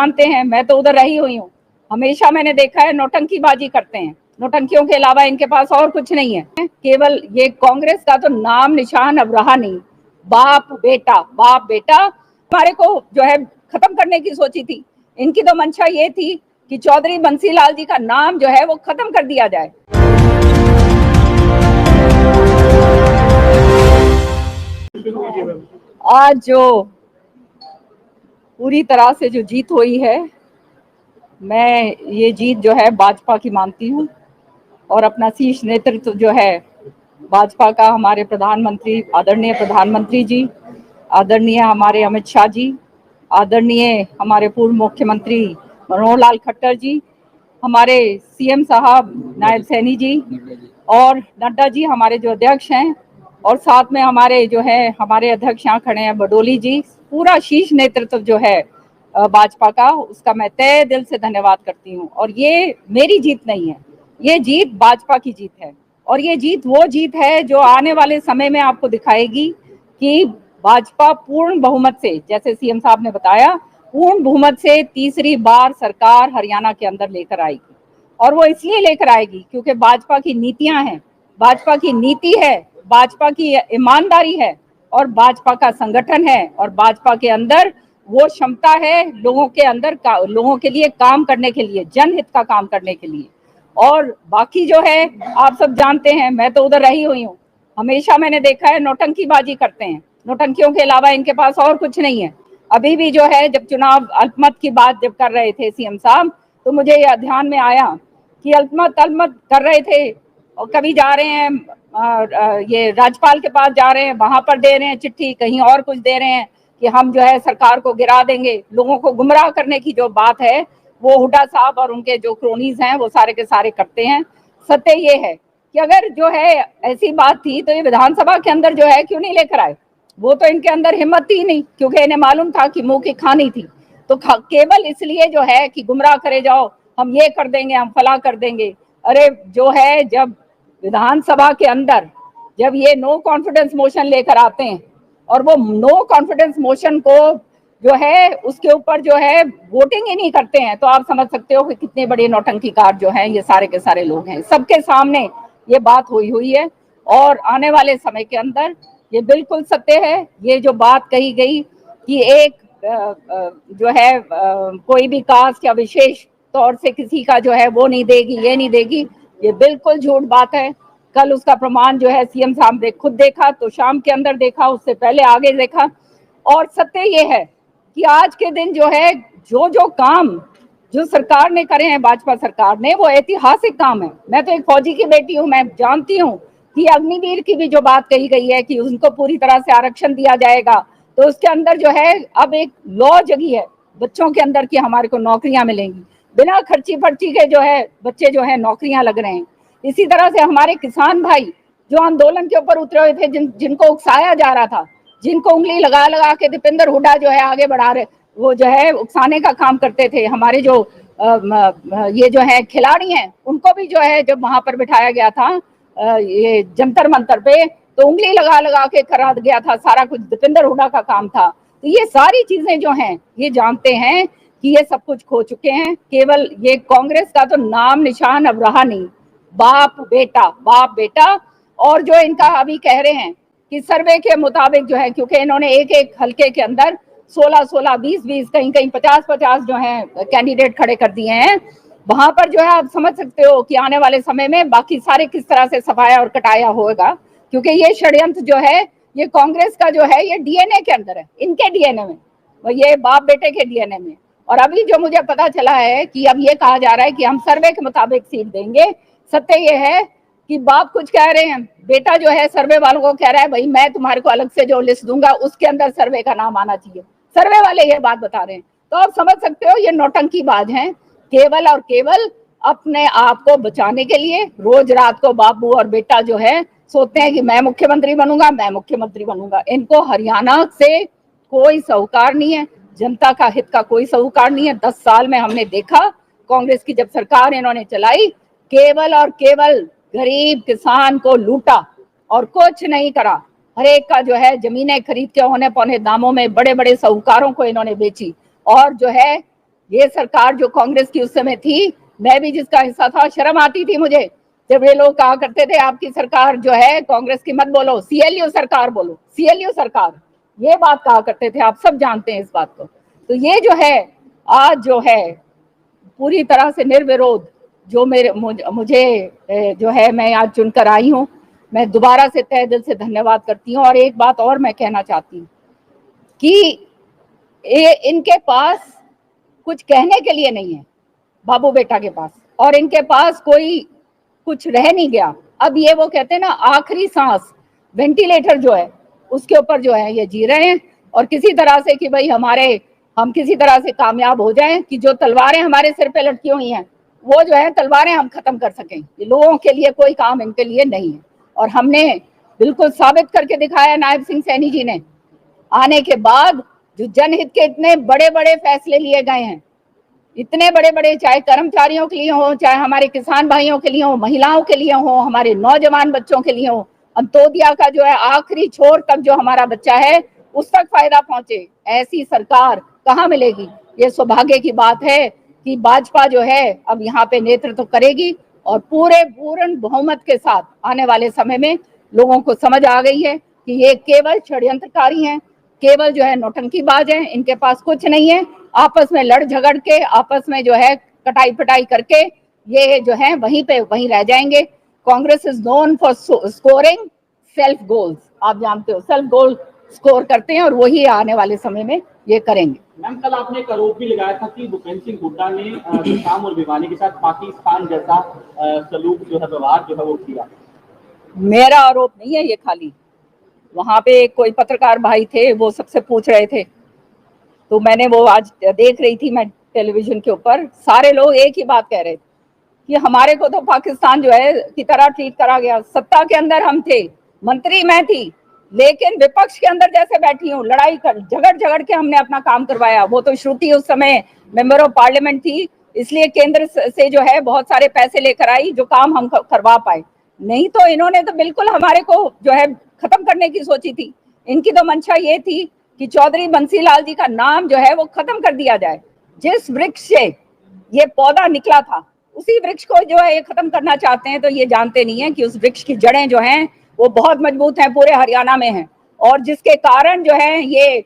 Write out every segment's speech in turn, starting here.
जानते हैं, मैं तो उधर रही हुई हूँ, हमेशा मैंने देखा है नौटंकीबाजी करते हैं। नौटंकियों के अलावा इनके पास और कुछ नहीं है। केवल ये कांग्रेस का तो नाम निशान अब रहा नहीं। बाप बेटा हमारे को जो है खत्म करने की सोची थी। इनकी तो मंशा ये थी कि चौधरी बंसीलाल जी का नाम जो है वो खत्म कर दिया जाए। आज जो पूरी तरह से जो जीत हुई है, मैं ये जीत जो है भाजपा की मानती हूँ और अपना शीर्ष नेतृत्व जो है भाजपा का, हमारे प्रधानमंत्री, आदरणीय प्रधानमंत्री जी, आदरणीय हमारे अमित शाह जी, आदरणीय हमारे पूर्व मुख्यमंत्री मनोहर लाल खट्टर जी, हमारे सीएम साहब नायब सैनी जी और नड्डा जी हमारे जो अध्यक्ष हैं, और साथ में हमारे जो है हमारे अध्यक्ष यहाँ खड़े हैं बडोली जी, पूरा शीर्ष नेतृत्व जो है भाजपा का, उसका मैं तहे दिल से धन्यवाद करती हूँ। और ये मेरी जीत नहीं है, ये जीत भाजपा की जीत है और ये जीत वो जीत है जो आने वाले समय में आपको दिखाएगी कि भाजपा पूर्ण बहुमत से, जैसे सीएम साहब ने बताया, पूर्ण बहुमत से तीसरी बार सरकार हरियाणा के अंदर लेकर आएगी। और वो इसलिए लेकर आएगी क्योंकि भाजपा की नीतियां हैं, भाजपा की नीति है, भाजपा की ईमानदारी है और भाजपा का संगठन है और भाजपा के अंदर वो क्षमता है लोगों के अंदर लोगों के लिए काम करने के लिए, जनहित का काम करने के लिए। और बाकी जो है आप सब जानते हैं, मैं तो उधर रही हुई हूँ, हमेशा मैंने देखा है नौटंकीबाजी करते हैं। नौटंकियों के अलावा इनके पास और कुछ नहीं है। अभी भी जो है जब चुनाव अल्पमत की बात जब कर रहे थे सीएम साहब, तो मुझे यह ध्यान में आया कि अल्पमत कर रहे थे और कभी जा रहे हैं ये राज्यपाल के पास जा रहे हैं, वहां पर दे रहे हैं चिट्ठी, कहीं और कुछ दे रहे हैं कि हम जो है सरकार को गिरा देंगे। लोगों को गुमराह करने की जो बात है वो हुड्डा साहब और उनके जो क्रोनीज हैं वो सारे के सारे करते हैं। सत्य ये है कि अगर जो है ऐसी बात थी तो ये विधानसभा के अंदर जो है क्यों नहीं लेकर आए? वो तो इनके अंदर हिम्मत थी नहीं, क्योंकि इन्हें मालूम था कि मुंह की खानी थी। तो केवल इसलिए जो है कि गुमराह करे जाओ, हम ये कर देंगे, हम फला कर देंगे। अरे जो है जब विधानसभा के अंदर जब ये नो कॉन्फिडेंस मोशन लेकर आते हैं और वो नो कॉन्फिडेंस मोशन को जो है उसके ऊपर जो है वोटिंग ही नहीं करते हैं, तो आप समझ सकते हो कि कितने बड़े नौटंकीकार जो हैं ये सारे के सारे लोग हैं। सबके सामने ये बात हुई है और आने वाले समय के अंदर ये बिल्कुल सत्य है। ये जो बात कही गई कि एक जो है कोई भी कास्ट या विशेष तौर से किसी का जो है वो नहीं देगी, ये नहीं देगी, ये बिल्कुल झूठ बात है। कल उसका प्रमाण जो है सीएम साहब ने खुद देखा, तो शाम के अंदर देखा, उससे पहले आगे देखा। और सत्य ये है कि आज के दिन जो है जो काम जो सरकार ने करे हैं, भाजपा सरकार ने, वो ऐतिहासिक काम है। मैं तो एक फौजी की बेटी हूँ, मैं जानती हूँ कि अग्निवीर की भी जो बात कही गई है कि उनको पूरी तरह से आरक्षण दिया जाएगा, तो उसके अंदर जो है अब एक लॉ जगी है बच्चों के अंदर कि हमारे को नौकरियां मिलेंगी, बिना खर्ची फर्ची के जो है बच्चे जो है नौकरियां लग रहे हैं। इसी तरह से हमारे किसान भाई जो आंदोलन के ऊपर उतरे हुए थे, जिनको उकसाया जा रहा था, जिनको उंगली लगा लगा के दीपेंद्र हुड्डा जो है आगे बढ़ा रहे, वो जो है उकसाने का काम करते थे। हमारे जो ये जो है खिलाड़ी हैं, उनको भी जो है जब वहां पर बिठाया गया था ये जंतर मंतर पे, तो उंगली लगा लगा के करा गया था, सारा कुछ दीपेंद्र हुड्डा का काम था। तो ये सारी चीजें जो हैं ये जानते हैं कि ये सब कुछ खो चुके हैं। केवल ये कांग्रेस का तो नाम निशान अब रहा नहीं। बाप बेटा। और जो इनका अभी कह रहे हैं कि सर्वे के मुताबिक जो है, क्योंकि इन्होंने एक एक हलके के अंदर 16-16, 20-20, कहीं कहीं 50-50 जो है कैंडिडेट खड़े कर दिए हैं, वहां पर जो है आप समझ सकते हो कि आने वाले समय में बाकी सारे किस तरह से सफाया और कटाया होगा। क्योंकि ये षड्यंत्र जो है ये कांग्रेस का जो है ये डीएनए के अंदर है, इनके डीएनए में, ये बाप बेटे के डीएनए में। और अभी जो मुझे पता चला है कि अब ये कहा जा रहा है कि हम सर्वे के मुताबिक सीट देंगे। सत्य ये है कि बाप कुछ कह रहे हैं, बेटा जो है सर्वे वालों को कह रहा है भाई मैं तुम्हारे को अलग से जो लिस्ट दूंगा उसके अंदर सर्वे का नाम आना चाहिए। सर्वे वाले ये बात बता रहे हैं। तो आप समझ सकते हो ये नौटंकीबाज हैं, केवल और केवल अपने आप को बचाने के लिए रोज रात को बाबू और बेटा जो है सोचते हैं कि मैं मुख्यमंत्री बनूंगा, मैं मुख्यमंत्री बनूंगा। इनको हरियाणा से कोई सरोकार नहीं है, जनता का हित का कोई सरोकार नहीं है। 10 साल में हमने देखा कांग्रेस की जब सरकार इन्होंने चलाई, केवल और केवल गरीब किसान को लूटा और कुछ नहीं करा। हर एक का जो है जमीनें खरीद के औने पौने दामों में बड़े बड़े साहूकारों को इन्होंने बेची और जो है ये सरकार जो कांग्रेस की उस समय थी, मैं भी जिसका हिस्सा था, शर्म आती थी मुझे जब ये लोग कहा करते थे आपकी सरकार जो है कांग्रेस की मत बोलो, सीएलयू सरकार बोलो, सीएलयू सरकार, ये बात कहा करते थे। आप सब जानते हैं इस बात को। तो ये जो है आज जो है पूरी तरह से निर्विरोध जो मुझे जो है मैं आज चुनकर आई हूँ, मैं दोबारा से तहे दिल से धन्यवाद करती हूँ। और एक बात और मैं कहना चाहती हूँ कि इनके पास कुछ कहने के लिए नहीं है, बाबू बेटा के पास, और इनके पास कोई कुछ रह नहीं गया। अब ये वो कहते हैं ना आखिरी सांस, वेंटिलेटर जो है उसके ऊपर जो है ये जी रहे हैं, और किसी तरह से कि भाई हम किसी तरह से कामयाब हो जाएं कि जो तलवारें हमारे सिर पे लटकी हुई हैं वो जो है तलवारें हम खत्म कर सकें। ये लोगों के लिए कोई काम इनके लिए नहीं है, और हमने बिल्कुल साबित करके दिखाया नायब सिंह सैनी जी ने आने के बाद, जो जनहित के इतने बड़े बड़े फैसले लिए गए हैं, इतने बड़े बड़े, चाहे कर्मचारियों के लिए हो, चाहे हमारे किसान भाइयों के लिए हो, महिलाओं के लिए हो, हमारे नौजवान बच्चों के लिए हो, अंत्योदया का जो है आखिरी छोर तक जो हमारा बच्चा है उस तक फायदा पहुंचे, ऐसी सरकार कहाँ मिलेगी। ये सौभाग्य की बात है कि भाजपा जो है अब यहाँ पे नेतृत्व करेगी, और पूर्ण बहुमत के साथ आने वाले समय में लोगों को समझ आ गई है कि ये केवल षड्यंत्रकारी हैं, केवल जो है नौटंकीबाज हैं, इनके पास कुछ नहीं है। आपस में लड़ झगड़ के, आपस में जो है कटाई पिटाई करके ये जो है वहीं रह जाएंगे। Congress is known for scoring self goals, आप जानते हो सेल्फ गोल स्कोर करते हैं, और वही आने वाले समय में ये करेंगे। मैम, कल आपने एक आरोप भी लगाया था कि भूपेंद्र सिंह हुड्डा ने शाम और भिवानी के साथ पाकिस्तान जैसा सलूक जो है व्यवहार जो है वो किया। मेरा आरोप नहीं है ये, खाली वहां पे कोई पत्रकार भाई थे वो सबसे पूछ रहे थे, तो मैंने वो आज देख रही थी मैं टेलीविजन के ऊपर, सारे लोग एक ही बात कह रहे थे कि हमारे को तो पाकिस्तान जो है की तरह ट्रीट करा गया। सत्ता के अंदर हम थे, मंत्री मैं थी, लेकिन विपक्ष के अंदर जैसे बैठी हूँ, लड़ाई कर झगड़ के हमने अपना काम करवाया। वो तो श्रुति उस समय मेंबर ऑफ पार्लियामेंट थी, इसलिए केंद्र से जो है बहुत सारे पैसे लेकर आई जो काम हम करवा पाए, नहीं तो इन्होंने तो बिल्कुल हमारे को जो है खत्म करने की सोची थी। इनकी तो मंशा ये थी कि चौधरी बंसीलाल जी का नाम जो है वो खत्म कर दिया जाए। जिस वृक्ष से ये पौधा निकला था उसी वृक्ष को जो है ये खत्म करना चाहते हैं। तो ये जानते नहीं है कि उस वृक्ष की जड़ें जो हैं वो बहुत मजबूत हैं, पूरे हरियाणा में हैं, और जिसके कारण जो है ये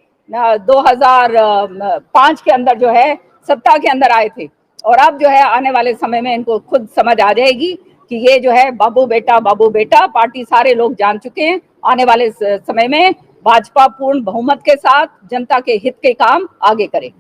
2005 के अंदर जो है सत्ता के अंदर आए थे। और अब जो है आने वाले समय में इनको खुद समझ आ जाएगी कि ये जो है बाबू बेटा पार्टी सारे लोग जान चुके हैं। आने वाले समय में भाजपा पूर्ण बहुमत के साथ जनता के हित के काम आगे करे।